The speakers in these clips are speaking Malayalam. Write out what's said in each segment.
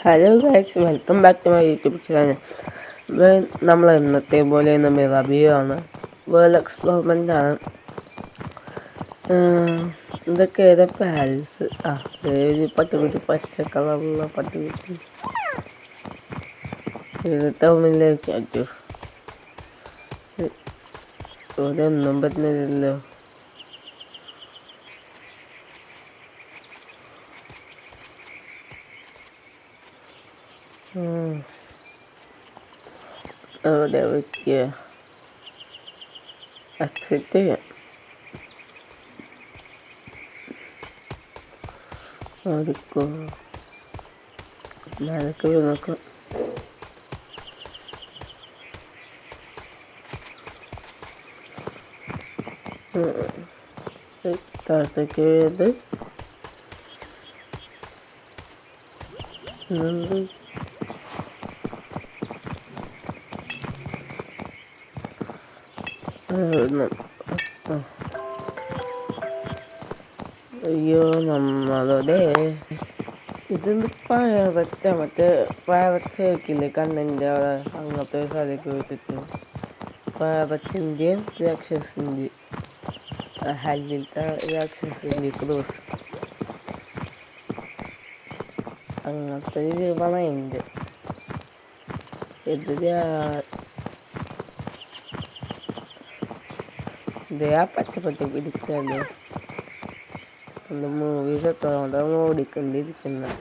Hello guys, welcome back to my YouTube channel. നമ്മൾ ഇന്നത്തെ പോലെ നമ്മൾ റിവ്യൂ ആണ്, വേൾഡ് എക്സ്പ്ലോർമെൻ്റ് ആണ്. ഇതൊക്കെ ഏതാ പാലസ്? ഒരു പട്ടുകുട്ടി പച്ച കളറുള്ള പട്ടുകുട്ടി ടൗണിലേക്ക് അറ്റു ഇവിടെ ഒന്നും പറ്റുന്നില്ലല്ലോ. അവിടെ വയ്ക്കുക, അക്സെപ്റ്റ് ചെയ്യാം. അതൊക്കെ ഞാനൊക്കെ നോക്കാം. താഴത്തേക്ക് ഇത് അയ്യോ നമ്മളുടെ ഇതെന്ത് പഴവറ്റ മറ്റേ പഴവച്ച വയ്ക്കില്ലേ കണ്ണിൻ്റെ അവിടെ, അങ്ങനത്തെ ഒരു സ്ഥലത്തേക്ക് വെച്ചിട്ട് പഴവറ്റിൻ്റെയും രാക്ഷസിൻ്റെയും ഹല്ലിലത്തെ രാക്ഷസിൻ്റെ ക്രോസ് അങ്ങനത്തെ രൂപമാണ് അതിൻ്റെ. ഇത് ആ പച്ചപ്പറ്റി പിടിച്ചല്ലേ എൻ്റെ മൂവീസ് എത്രകൊണ്ടാണ് ഓടിക്കൊണ്ടിരിക്കുന്നത്.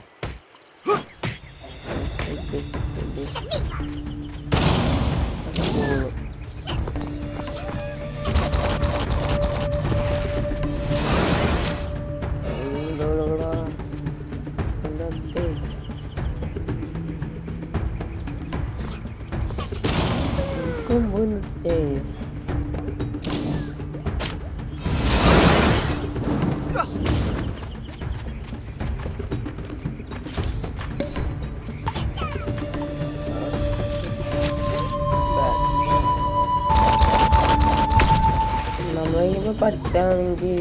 നമ്മളിപ്പോൾ പറ്റാണെങ്കിൽ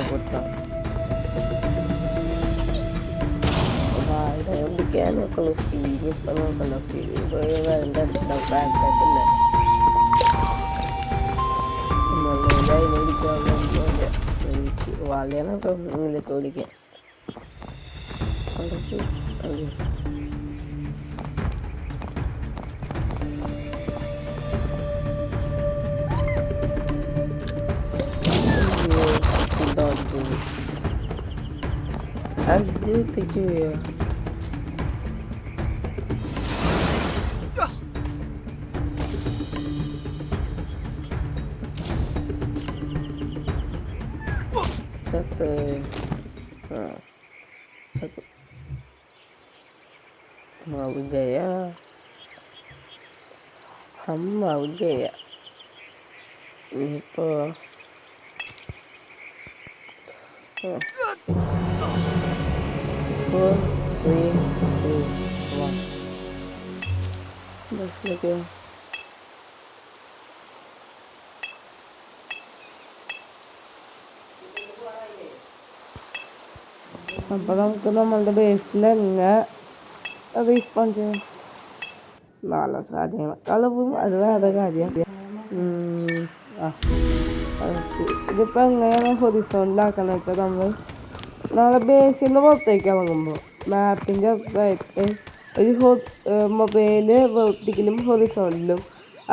കൊടുത്താൽ നോക്കുള്ളൂ. ഫീല് ഇപ്പം നോക്കണ്ട, ഫീല് വരണ്ട ബാക്കായിട്ടില്ല. വളയാനൊക്കെ ഇങ്ങനെയൊക്കെ വിളിക്കാം. അതെത്തിക്കുക satu satu mau gaya mau gaya ini po 4 3 2 1 bas lagi. അപ്പോൾ നമുക്ക് നമ്മളുടെ ബേസിൽ തന്നെ റീസ്പോൺ ചെയ്യാം. നല്ല സാധ്യത കളവും അത് വേറെ കാര്യം. ഇതിപ്പോൾ എങ്ങനെയാണ് ഹൊറിസോണിലാക്കുന്നത് വെച്ചാൽ നമ്മൾ നമ്മളെ ബേസിൽ നിന്ന് പുറത്തേക്ക് ഇറങ്ങുമ്പോൾ മാപ്പിൻ്റെ ഒരു മൊബൈല് വെർട്ടിക്കലും ഹൊറിസോണിലും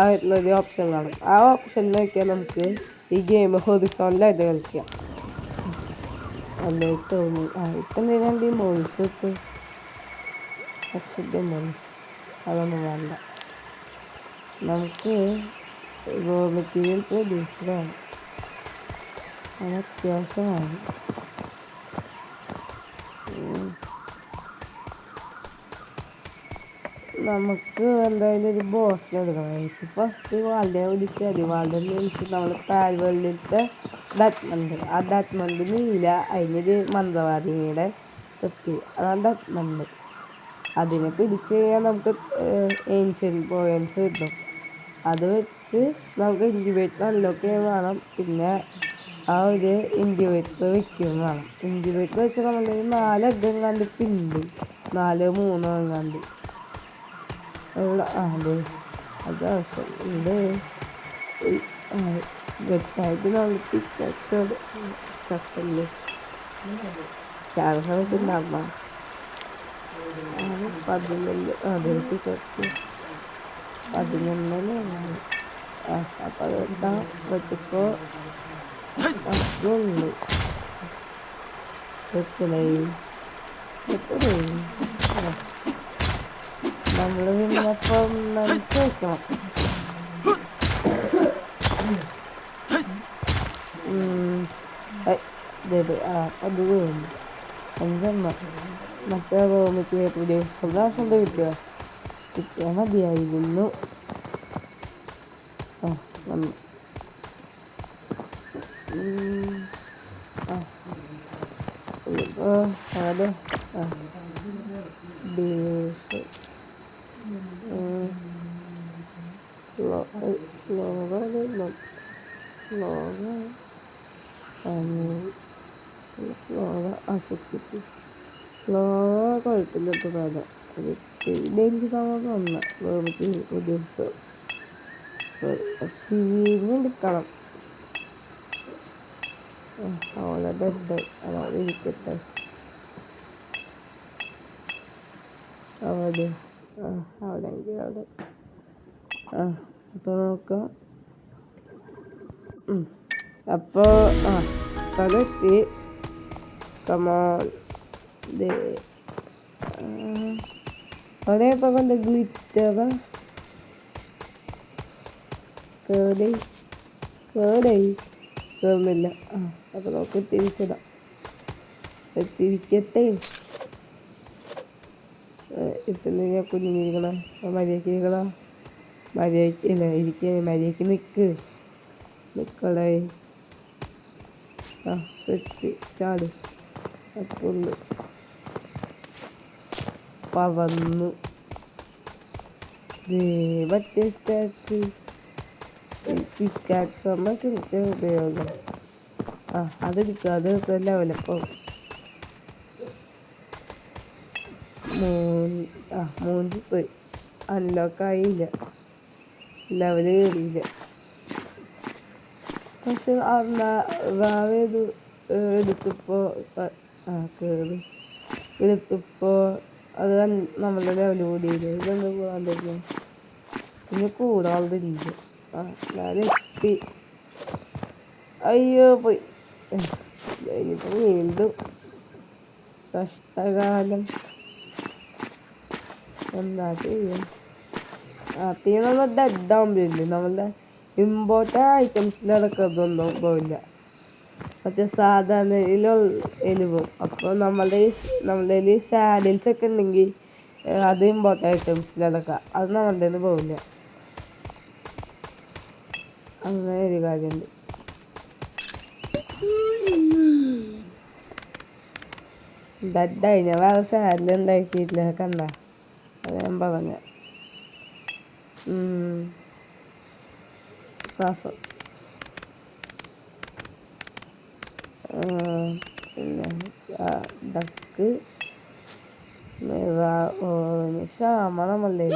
ആയിട്ടുള്ളൊരു ഓപ്ഷൻ കാണും. ആ ഓപ്ഷനിൽ നോക്കിയാൽ നമുക്ക് ഈ ഗെയിം ഹൊറിസോണിലായിട്ട് കളിക്കാം. അല്ലേ തോന്നി ഇപ്പം എന്തിനാണ്ട് ഈ മോയിസ് അക്സെപ്റ്റ് മോയിസ് അതൊന്നും വേണ്ട. നമുക്ക് റോ മെറ്റീരിയൽ പ്രൊഡ്യൂസറാണ്, അത് അത്യാവശ്യമാണ്. നമുക്ക് എന്തായാലും ഒരു ബോസിനെ എടുക്കണം. എനിക്ക് ഫസ്റ്റ് വാൾഡെ വിളിച്ചാൽ മതി. വാൾഡെ വിളിച്ച് നമ്മൾ പാൽവെള്ളിലത്തെ ഡാറ്റ്മണ്ട്, ആ ഡാറ്റ്മണ്ട് നീല, അതിനൊരു മന്ത്രവാദിനിയുടെ തൊട്ട്, അതാണ് ഡാറ്റ്മണ്ട്. അതിനെ പിടിച്ച് കഴിഞ്ഞാൽ നമുക്ക് ഏൻഷ്യൻ പോയിൻറ്റ്സ് കിട്ടും. അത് വെച്ച് നമുക്ക് ഇൻക്യുബേറ്റർ അൺലോക്ക് ചെയ്യാൻ വേണം. പിന്നെ ആ ഒരു ഇൻക്യുബേറ്റർ വെക്കുകയും വേണം. ഇൻക്യുബേറ്റർ വെച്ചാൽ നമ്മളൊരു 4 എഗ്ഗ് എങ്ങാണ്ട് പിണ്ട്, 4 3 എങ്ങാണ്ട് അതെ അത് ആവശ്യം ഉണ്ട്. വെട്ടായിട്ട് നമ്മൾ പിക്കച്ചോട് ചക്കല്ലേ ചായ സമയത്ത് ഉണ്ടാകുമ്പോൾ 11 അതെ പിക്കച്ച് 11 അപ്പം അത് വെട്ടാൻ വെട്ടിപ്പോൾ അത്രയുള്ളൂ. വെക്കലേ വെക്കലേ നമ്മൾ പിന്നെ അപ്പം മനസ്സിലാക്കണം. അത് വേണം 5 മറ്റേ റൂമിക്ക് പുതിയ പ്രാവശ്യം കിട്ടിയാൽ മതിയായിരുന്നു. വന്നു അതെ ബീഫ് കുഴപ്പമില്ലാത്ത വേല അത് ഡെയിലി നമുക്ക് വന്ന വേമിക്ക് ഒരു ദിവസം എടുക്കണം. അവളെ ബെഡ് അതവിടെ ഇരിക്കട്ടെ. അവിടെ അവിടെ അവിടെ അപ്പോൾ നോക്കാം. അപ്പോൾ സ്ഥലത്തി കമാൻ അവിടെ ഇപ്പോൾ കൊണ്ട് ഗ്ലിറ്റർ കേറുന്നില്ല. അപ്പോൾ നമുക്ക് തിരിച്ചിടാം. തിരിക്കട്ടെ. ഇപ്പം കുഞ്ഞിരിക്കണ മര്യാദയ്ക്ക് ഇല്ല ഇരിക്കുക. മര്യാദയ്ക്ക് നിൽക്കടേ. സെറ്റ് ചാട്. അപ്പോൾ പവന്നു മറ്റേ സ്റ്റാറ്റ് പിക്കാക്സ് നമുക്ക് ഉപയോഗം അതെടുക്കുക. അത് ലെവലപ്പോൾ 3 പോയി. അൺലോക്കായില്ല, ലെവല് കയറിയില്ല. പക്ഷെ വേറേത് എടുത്തപ്പോൾ അത് നമ്മളുടെ ലെവല് കൂടിയില്ല. ഇതൊന്ന് പോകാൻ പറ്റില്ല. പിന്നെ കൂടാതില്ല. ഞാനെത്തി. അയ്യോ പോയി. ഇനിയിപ്പോൾ വീണ്ടും കഷ്ടകാലം എന്താ ചെയ്യാം. പിന്നെ നമ്മൾ ഡെഡാകുമ്പോഴില്ലേ നമ്മളുടെ ഇമ്പോർട്ടൻ്റ് ഐറ്റംസിലടക്കം ഇതൊന്നും പോവില്ല. മറ്റേ സാധാരണ എലിവും. അപ്പോൾ നമ്മളുടെ സാഡിൽസ് ഒക്കെ ഉണ്ടെങ്കിൽ അത് ഇമ്പോർട്ടൻ്റ് ഐറ്റംസിലടക്കാം. അത് നമ്മളുടെ നിന്ന് പോവില്ല. അങ്ങനെ ഒരു കാര്യമുണ്ട്. ഡെഡായി. ഞാൻ വേറെ സാഡിൽ ഉണ്ടാക്കിയിട്ടില്ല. കണ്ട അത് ഞാൻ പറഞ്ഞ ശ്വാസം. പിന്നെ ഡക്ക് ക്ഷാമണമല്ലേ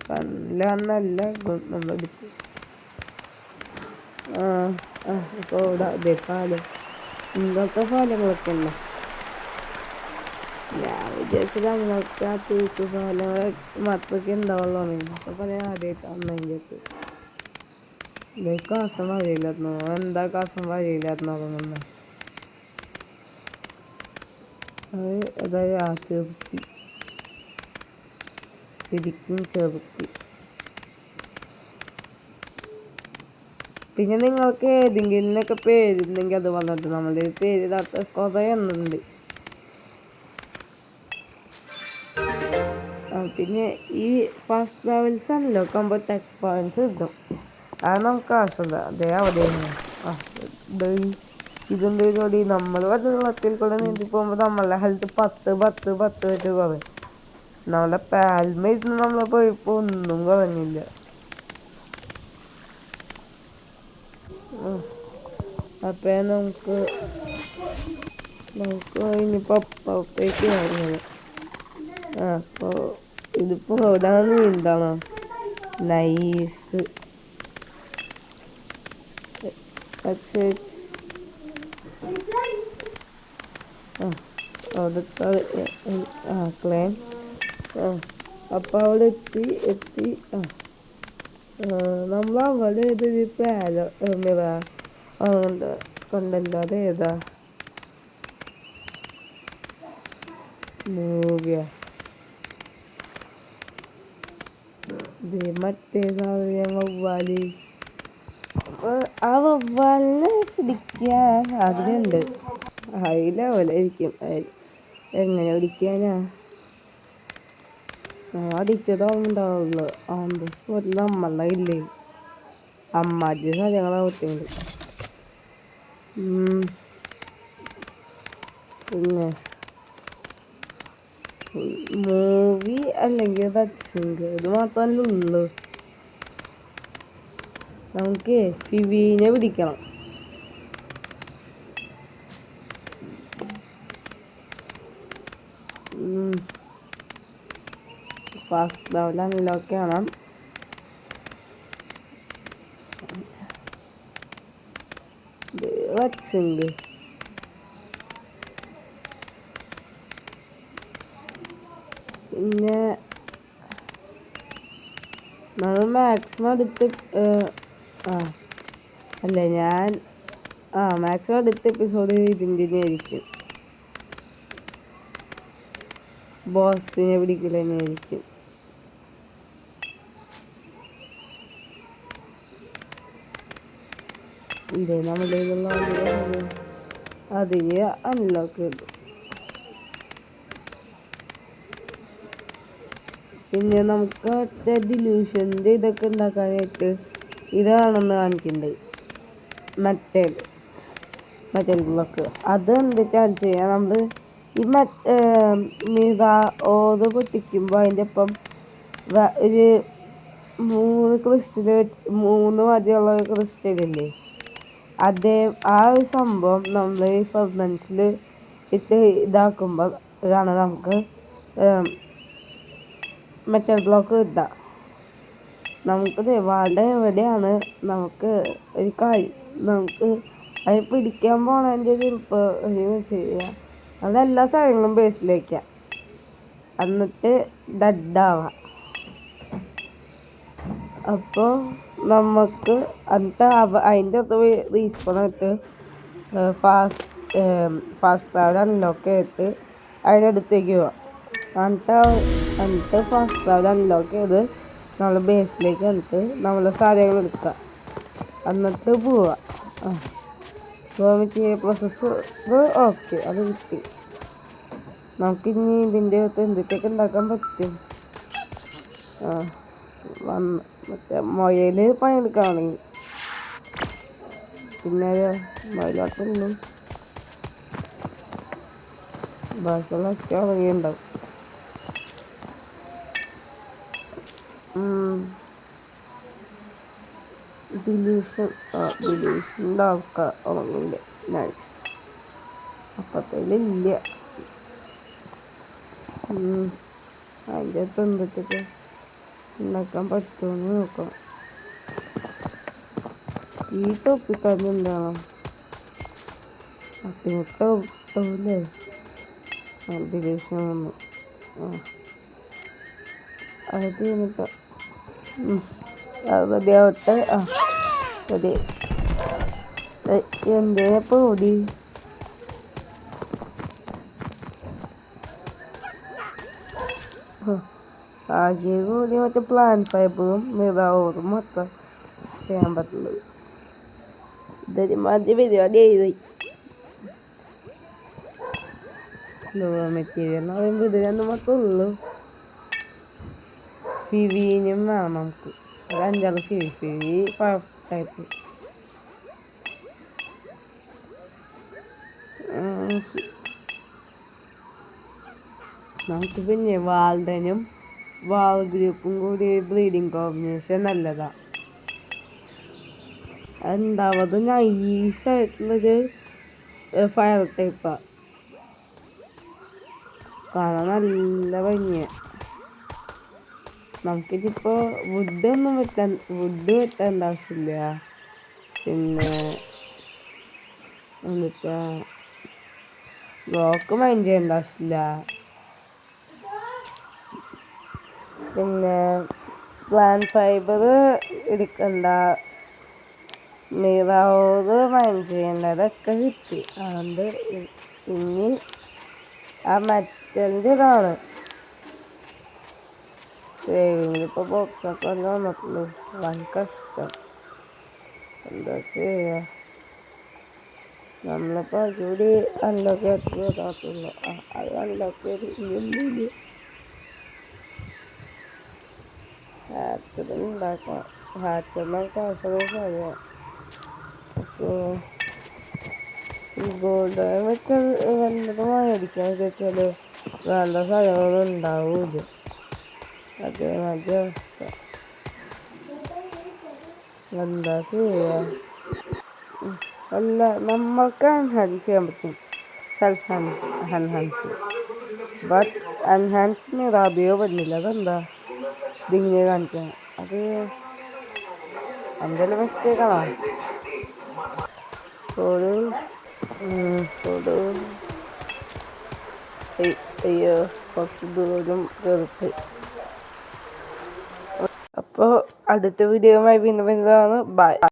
കല്ലന്നല്ല നമ്മളെടുക്കും. ഇപ്പോൾ ഇവിടെ പാലം ഇങ്ങനത്തെ പാലങ്ങളൊക്കെ ഉണ്ട്. ഞാൻ വിചാരിച്ചത് അങ്ങനത്തെ ആ തൂക്ക് പാലങ്ങൾ മാത്രമൊക്കെ ഉണ്ടാവുള്ളൂ. അപ്പോൾ പറയാൻ ആദ്യമായിട്ടാണ് അതിൻ്റെ കാസം വഴിയില്ലായിരുന്നു. എന്താ കാസം വഴിയില്ലായിരുന്നു തുടങ്ങുന്നത്. അതായത് ആ ചെറുത്തി ശരിക്കും ചെറുത്തി. പിന്നെ നിങ്ങൾക്ക് ഏതെങ്കിലുമൊക്കെ പേരുണ്ടെങ്കിൽ അത് വന്നിട്ട് നമ്മളുടെ പേര് ഇതാത്ത കുറേ എണ്ണുണ്ട്. പിന്നെ ഈ ഫസ്റ്റ് ലെവൽസ് ആണല്ലോ ടെക് പോയിന്റ്സ് കിട്ടും. അത് നമുക്ക് ആവശ്യമില്ല. അതേ അവിടെയാണ്. ആ ഇതെന്ത് പരിപാടി? നമ്മൾ വെള്ളത്തിൽ കൂടെ നീന്തി പോകുമ്പോൾ നമ്മളുടെ ഹെൽത്ത് 10 വെച്ച് കുറയും. നമ്മളെ പാൽമ ഇരുന്ന് നമ്മളെ പോയപ്പോൾ ഒന്നും കുറഞ്ഞില്ല. അപ്പൊ നമുക്ക് ഇനിയിപ്പോ അപ്പുറത്തേക്ക് വരുന്നത്. അപ്പൊ ഇതിപ്പോ എവിടെ നീന്തണം? നൈസ്. പക്ഷേ അവിടുത്തെ ക്ലൈം അപ്പൊ അവിടെ എത്തി. നമ്മളവിടെ ഏതൊരു മിറ കണ്ടല്ലോ. അത് ഏതാ മൂവിയ? മറ്റേ സാധനം വവ്വാല്. ആ വവ്വാലിനെ പിടിക്കാൻ ആഗ്രഹമുണ്ട്. ഹൈ ലെവലായിരിക്കും. എങ്ങനെ പിടിക്കാനാ? അടിച്ചതാവുന്നുണ്ടാവുള്ളു. നമ്മളെ ഇല്ലേ അമ്മാജി കാര്യങ്ങളെ കുട്ടിയുണ്ട്. പിന്നെ മൂവി അല്ലെങ്കിൽ ഇത് മാത്രമല്ലേ ഉള്ളു. നമുക്ക് ഫിവീനെ പിടിക്കണം. ഫാസ്റ്റ് ലെവൽ അൺലോക്ക് ചെയ്യണം. വച്ചുണ്ട്. പിന്നെ നമ്മൾ മാക്സിമം അടുത്ത് അല്ലേ ഞാൻ മാക്സിമം അടുത്ത എപ്പിസോഡ് ഇതിൻ്റെ ആയിരിക്കും. ബോസിനെ പിടിക്കൽ തന്നെയായിരിക്കും. ഇതേ നമ്മുടെ അതിന് അൺലോക്ക് ചെയ്തു. പിന്നെ നമുക്ക് മറ്റേ ഡിലൂഷൻ്റെ ഇതൊക്കെ ഉണ്ടാക്കാനായിട്ട് ഇതാണെന്ന് കാണിക്കുന്നുണ്ട്. മറ്റേ ബ്ലോക്ക് അത് എന്തിട്ടാണ് ചെയ്യാം? നമ്മൾ ഈ ഓത് പൊട്ടിക്കുമ്പോൾ അതിൻ്റെ ഒപ്പം ഒരു 3 ക്രിസ്റ്റൽ 3 മതിയുള്ള ക്രിസ്റ്റലില്ലേ, അതേ ആ ഒരു സംഭവം നമ്മൾ ഈ ഫർമൻസിൽ ഇട്ട് ഇതാക്കുമ്പോൾ ആണ് നമുക്ക് മെറ്റൽ ബ്ലോക്ക് കിട്ടുക. നമുക്ക് വളരെ എവിടെയാണ് നമുക്ക് ഒരു കാര്യം നമുക്ക് അത് പിടിക്കാൻ പോണതിൻ്റെ ഒരു ചെയ്യാം. അതെല്ലാ സ്ഥലങ്ങളും ബേസിലേക്കാം. എന്നിട്ട് ഡെഡാവാം. അപ്പോൾ നമുക്ക് അതിൻ്റെ അകത്ത് റീസ്പോണായിട്ട് ഫാസ്റ്റ് ട്രാവൽ അൺലോക്ക് ചെയ്തിട്ട് അതിനടുത്തേക്ക് പോവാം. എന്നിട്ട് ഫാസ്റ്റ് ട്രാവൽ അൺലോക്ക് ചെയ്ത് നമ്മൾ ബേസിലേക്ക് എന്നിട്ട് നമ്മളെ സാധനങ്ങൾ എടുക്കുക. എന്നിട്ട് പോവാം. പ്രോസസ്സ് ഓക്കെ, അത് കിട്ടി. നമുക്കിനി ഇതിൻ്റെ അകത്ത് എന്തൊക്കെയൊക്കെ ഉണ്ടാക്കാൻ പറ്റും? മറ്റേ മൊയൽ പണിയെടുക്കുകയാണെങ്കിൽ പിന്നെ മൊയിലോട്ടൊന്നും ബാക്കിയുള്ള ഒക്കെ ഉറങ്ങിയുണ്ടാവും. ഡിലീഷൻ്റെ ആൾക്കാർ ഉറങ്ങില്ല. ഞാൻ അപ്പത്തേലില്ല. അതിൻ്റെ അകത്ത് എന്തൊക്കെ ഉണ്ടാക്കാൻ പറ്റുമെന്ന് നോക്കാം. ഈ തൊപ്പിക്കാരൻ എന്താണോ അത്തിമുട്ടല്ലേ ഡിലീഷൻ വന്നു. അത് കഴിഞ്ഞിട്ട് മതിയാവട്ടെ. മതി. എന്തേപ്പോ ഓടി ആകെ കൂടി മറ്റേ പ്ലാൻ ഫൈബറും മിറാവറും മൊത്തം ചെയ്യാൻ പറ്റുള്ളത്. ഇതൊരു മതി പരിപാടി എഴുതി. മെറ്റീരിയൽ എന്ന് പറയുമ്പോൾ ഇത് 2 മാത്രമേ ഉള്ളൂ. ഫിവീനും വേണം നമുക്ക്. ഒരു 5-6 പീസ് ഈ ഫയർ ടൈപ്പ്. നമുക്ക് പിന്നെ വാൾഡനും വാൾ ഗ്രൂപ്പും കൂടി ബ്രീഡിങ് കോമ്പിനേഷൻ നല്ലതാ. രണ്ടാമത് നൈസായിട്ടുള്ളൊരു ഫയർ ടൈപ്പാ, കാണാൻ നല്ല ഭംഗിയാ. നമുക്കിതിപ്പോ വുഡ് വെട്ടേണ്ട ആവശ്യമില്ല. പിന്നെ എന്നിട്ടാ ബ്ലോക്ക് മൈൻഡ് ചെയ്യേണ്ട ആവശ്യമില്ല. പിന്നെ പ്ലാന്റ് ഫൈബർ എടുക്കണ്ട, മിറർ മൈൻഡ് ചെയ്യേണ്ട, അതൊക്കെ കിട്ടി. അതുകൊണ്ട് ഇനി ആ മെറ്റലിൻ്റെ ഇതാണ് സേവിങ്ങിലിപ്പോൾ ബോക്സൊക്കെ വന്ന് വന്നിട്ടുള്ളൂ. വൻ കഷ്ടം, എന്താ ചെയ്യുക. നമ്മളിപ്പോൾ അതുകൂടി അൺലോക്ക് ചെയ്താത്തുള്ളൂ. അത് അൺലോക്ക് ചെയ്ത് ഇനി ഹാച്ചർ ഉണ്ടാക്കാം. ഹാച്ചറിനൊക്കെ ആവശ്യമുള്ള സാധനം. അപ്പോൾ ഗോൾഡ് വെച്ചാൽ വല്ലതും മേടിക്കാന്ന് വെച്ചാൽ വേണ്ട സാധനങ്ങളൊന്നും ഉണ്ടാവില്ല. അതേമാതിരി അവസ്ഥ, എന്താ ചെയ്യുക. അല്ല, നമ്മൾക്ക് എൻഹാൻസ് ചെയ്യാൻ പറ്റും, സെൽഫ് എൻഹാൻസ്. ബട്ട് എൻഹാൻസ് മിറാബിയോ പറ്റുന്നില്ല. അതെന്താ ഇതിങ്ങനെ കാണിക്കാൻ? അത് എന്തെങ്കിലും മിസ്റ്റേക്കാണോ? അയ്യോ, കുറച്ച് ദൂരം കയറിട്ട്. അപ്പോൾ അടുത്ത വീഡിയോയുമായി വീണ്ടും വരുന്നതാണ്. ബൈ.